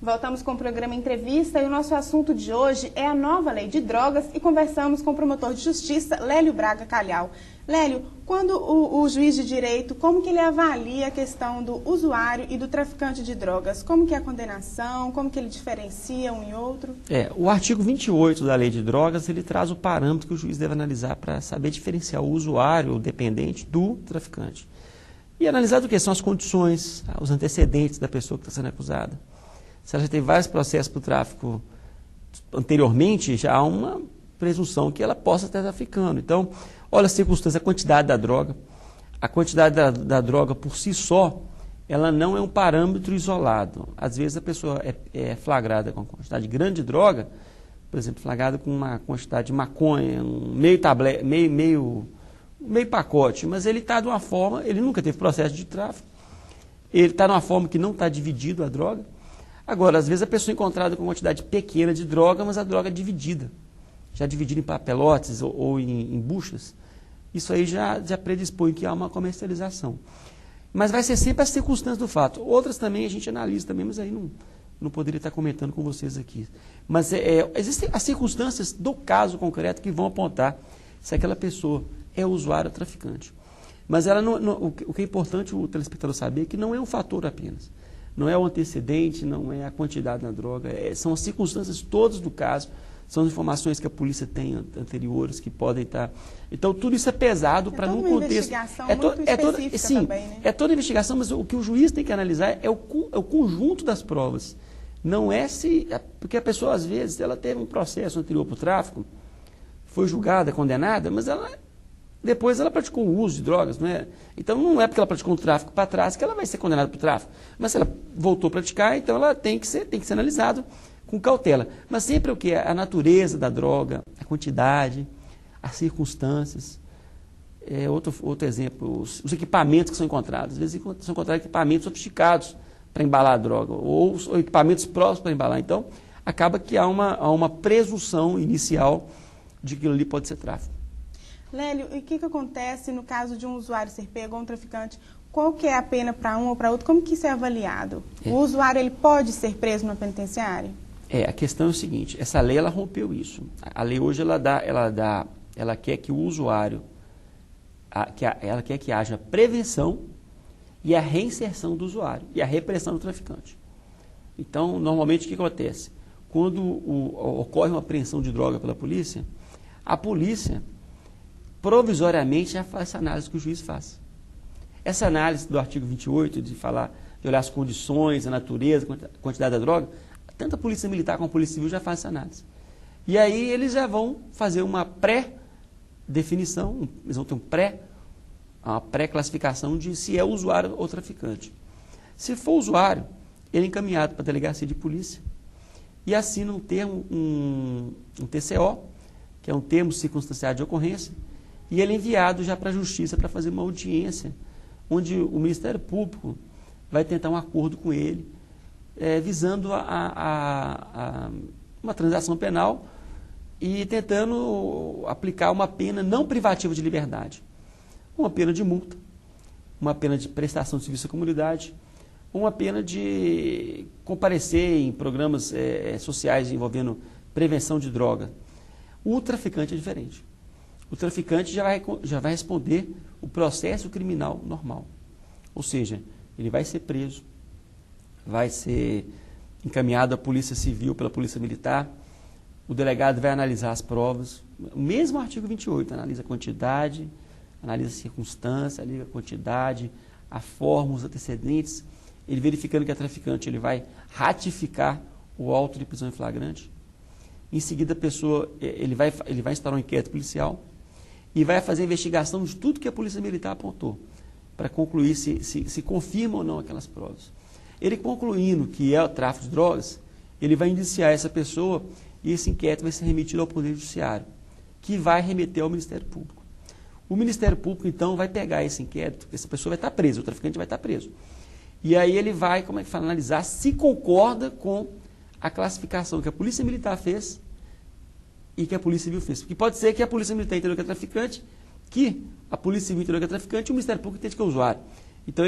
Voltamos com o programa Entrevista e o nosso assunto de hoje é a nova lei de drogas e conversamos com o promotor de justiça, Lélio Braga Calhau. Lélio, quando o juiz de direito, como que ele avalia a questão do usuário e do traficante de drogas? Como que é a condenação, como que ele diferencia um e outro? O artigo 28 da lei de drogas, ele traz o parâmetro que o juiz deve analisar para saber diferenciar o usuário, o dependente, do traficante. E analisar do que são as condições, os antecedentes da pessoa que está sendo acusada. Se ela já teve vários processos por tráfico anteriormente, já há uma presunção que ela possa estar traficando. Então, olha as circunstâncias, a quantidade da droga. A quantidade da droga por si só, ela não é um parâmetro isolado. Às vezes a pessoa é flagrada com uma quantidade grande de droga, por exemplo, flagrada com uma quantidade de maconha, meio pacote, mas ele está de uma forma, ele nunca teve processo de tráfico, ele está de uma forma que não está dividido a droga. Agora, às vezes a pessoa é encontrada com uma quantidade pequena de droga, mas a droga é dividida. Já dividida em papelotes ou em buchas, isso aí já predispõe que há uma comercialização. Mas vai ser sempre as circunstâncias do fato. Outras também a gente analisa também, mas aí não poderia estar comentando com vocês aqui. Mas existem as circunstâncias do caso concreto que vão apontar se aquela pessoa é usuário ou traficante. Mas ela o que é importante o telespectador saber é que não é um fator apenas. Não é o antecedente, não é a quantidade da droga, são as circunstâncias todas do caso, são as informações que a polícia tem anteriores que podem estar. Então, tudo isso é pesado para num contexto. É toda investigação, mas o que o juiz tem que analisar é o conjunto das provas. Não é porque a pessoa, às vezes, ela teve um processo anterior para o tráfico, foi julgada, condenada, mas depois ela praticou o uso de drogas, não é? Então não é porque ela praticou um tráfico para trás que ela vai ser condenada por tráfico. Mas se ela voltou a praticar, então ela tem que ser analisado com cautela. Mas sempre o que? A natureza da droga, a quantidade, as circunstâncias. Outro exemplo, os equipamentos que são encontrados. Às vezes são encontrados equipamentos sofisticados para embalar a droga, ou equipamentos próximos para embalar. Então, acaba que há uma presunção inicial de que aquilo ali pode ser tráfico. Lélio, e o que acontece no caso de um usuário ser pego ou um traficante? Qual que é a pena para um ou para outro? Como que isso é avaliado? O usuário ele pode ser preso na penitenciária? A questão é o seguinte, essa lei ela rompeu isso. A lei hoje ela quer que o usuário, ela quer que haja prevenção e a reinserção do usuário e a repressão do traficante. Então, normalmente o que acontece? Quando ocorre uma apreensão de droga pela polícia, a polícia provisoriamente já faz essa análise que o juiz faz. Essa análise do artigo 28, de olhar as condições, a natureza, a quantidade da droga, tanto a polícia militar como a polícia civil já faz essa análise. E aí eles já vão fazer uma pré-definição, eles vão ter uma pré-classificação de se é usuário ou traficante. Se for usuário, ele é encaminhado para a delegacia de polícia e assina um termo, um TCO, que é um termo circunstanciado de ocorrência, e ele é enviado já para a Justiça para fazer uma audiência, onde o Ministério Público vai tentar um acordo com ele, visando uma transação penal e tentando aplicar uma pena não privativa de liberdade. Uma pena de multa, uma pena de prestação de serviço à comunidade, uma pena de comparecer em programas sociais envolvendo prevenção de droga. O traficante é diferente. O traficante já vai responder o processo criminal normal. Ou seja, ele vai ser preso, vai ser encaminhado à Polícia Civil pela Polícia Militar, o delegado vai analisar as provas, o mesmo artigo 28, analisa a quantidade, analisa a circunstância, analisa a quantidade, a forma, os antecedentes, ele verificando que é traficante, ele vai ratificar o auto de prisão em flagrante. Em seguida, a pessoa, ele vai instaurar um inquérito policial e vai fazer a investigação de tudo que a Polícia Militar apontou, para concluir se confirma ou não aquelas provas. Ele concluindo que é o tráfico de drogas, ele vai indiciar essa pessoa e esse inquérito vai ser remetido ao Poder Judiciário, que vai remeter ao Ministério Público. O Ministério Público, então, vai pegar esse inquérito, essa pessoa vai estar presa, o traficante vai estar preso. E aí ele vai, analisar se concorda com a classificação que a Polícia Militar fez e que a Polícia Civil fez. Porque pode ser que a Polícia Militar entendeu que é traficante, que a Polícia Civil entendeu que é traficante e o Ministério Público entende que é usuário. Então,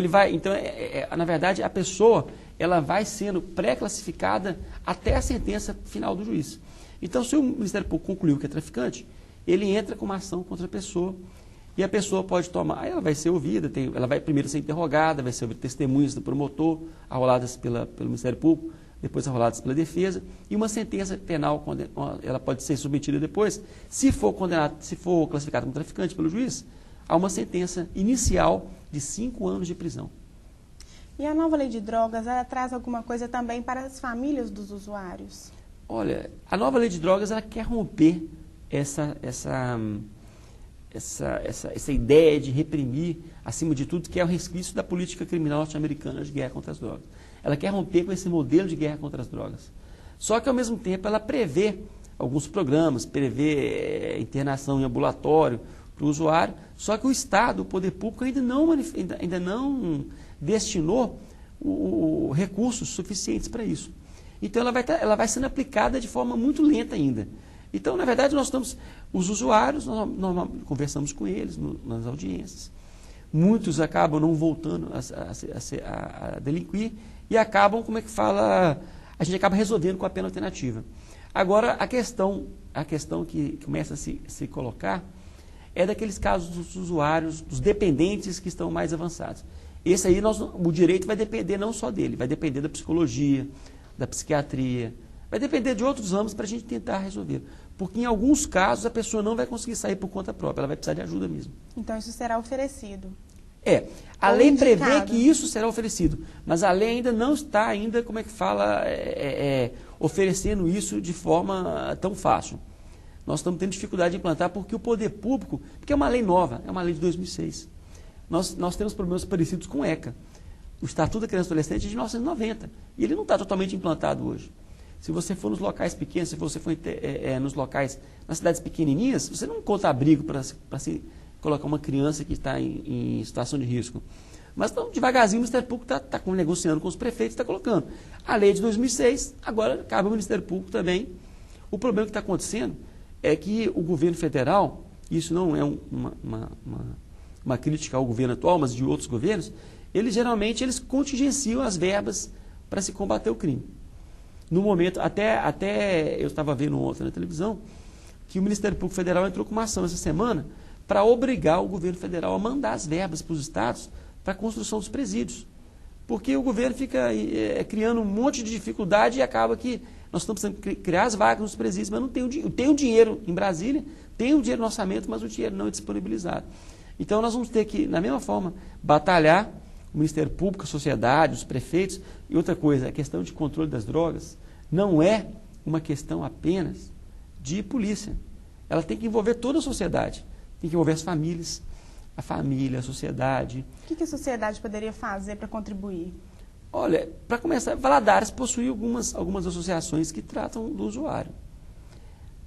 na verdade, a pessoa ela vai sendo pré-classificada até a sentença final do juiz. Então, se o Ministério Público concluiu que é traficante, ele entra com uma ação contra a pessoa e a pessoa pode tomar, ela vai ser ouvida, ela vai primeiro ser interrogada, vai ser ouvida testemunhas do promotor, arroladas pelo Ministério Público, depois arroladas pela defesa, e uma sentença penal, ela pode ser submetida depois, se for classificada como traficante pelo juiz, há uma sentença inicial de 5 anos de prisão. E a nova lei de drogas, ela traz alguma coisa também para as famílias dos usuários? Olha, a nova lei de drogas, ela quer romper essa ideia de reprimir, acima de tudo, que é o resquício da política criminal norte-americana de guerra contra as drogas. Ela quer romper com esse modelo de guerra contra as drogas. Só que, ao mesmo tempo, ela prevê alguns programas, prevê internação em ambulatório para o usuário, só que o Estado, o poder público, ainda não destinou recursos suficientes para isso. Então, ela vai sendo aplicada de forma muito lenta ainda. Então, na verdade, os usuários, nós conversamos com eles nas audiências. Muitos acabam não voltando a delinquir e acabam, a gente acaba resolvendo com a pena alternativa. Agora, a questão que começa a se colocar é daqueles casos dos usuários, dos dependentes que estão mais avançados. Esse aí, o direito vai depender não só dele, vai depender da psicologia, da psiquiatria, vai depender de outros âmbitos para a gente tentar resolver. Porque em alguns casos a pessoa não vai conseguir sair por conta própria, ela vai precisar de ajuda mesmo. Então isso será oferecido? A lei prevê que isso será oferecido, mas a lei ainda não está oferecendo isso de forma tão fácil. Nós estamos tendo dificuldade de implantar porque o poder público, porque é uma lei nova, é uma lei de 2006. Nós temos problemas parecidos com o ECA. O Estatuto da Criança e Adolescente é de 1990 e ele não está totalmente implantado hoje. Se você for nos locais pequenos, se você for nos locais, nas cidades pequenininhas, você não encontra abrigo para se colocar uma criança que está em situação de risco. Mas então, devagarzinho o Ministério Público está negociando com os prefeitos, está colocando. A lei de 2006, agora cabe ao Ministério Público também. O problema que está acontecendo é que o governo federal, isso não é uma crítica ao governo atual, mas de outros governos, geralmente eles contingenciam as verbas para se combater o crime. No momento, até eu estava vendo ontem na televisão, que o Ministério Público Federal entrou com uma ação essa semana para obrigar o governo federal a mandar as verbas para os estados para a construção dos presídios. Porque o governo fica criando um monte de dificuldade e acaba que nós estamos precisando criar as vagas nos presídios, mas não tem o dinheiro em Brasília, tem o dinheiro no orçamento, mas o dinheiro não é disponibilizado. Então nós vamos ter que, na mesma forma, batalhar o Ministério Público, a sociedade, os prefeitos. E outra coisa, a questão de controle das drogas não é uma questão apenas de polícia. Ela tem que envolver toda a sociedade. Tem que envolver as famílias, a família, a sociedade. O que a sociedade poderia fazer para contribuir? Olha, para começar, Valadares possui algumas associações que tratam do usuário.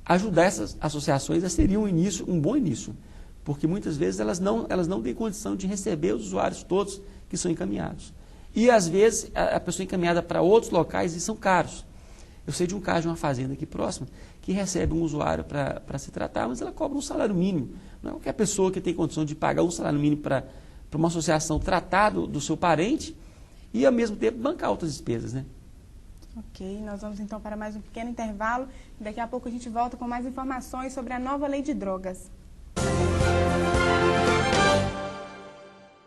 Ajudar essas associações seria um bom início, porque muitas vezes elas não têm condição de receber os usuários todos que são encaminhados. E, às vezes, a pessoa é encaminhada para outros locais e são caros. Eu sei de um caso de uma fazenda aqui próxima que recebe um usuário para se tratar, mas ela cobra um salário mínimo. Não é qualquer pessoa que tem condição de pagar um salário mínimo para uma associação tratar do seu parente e, ao mesmo tempo, bancar outras despesas, né? Ok, nós vamos então para mais um pequeno intervalo. Daqui a pouco a gente volta com mais informações sobre a nova lei de drogas.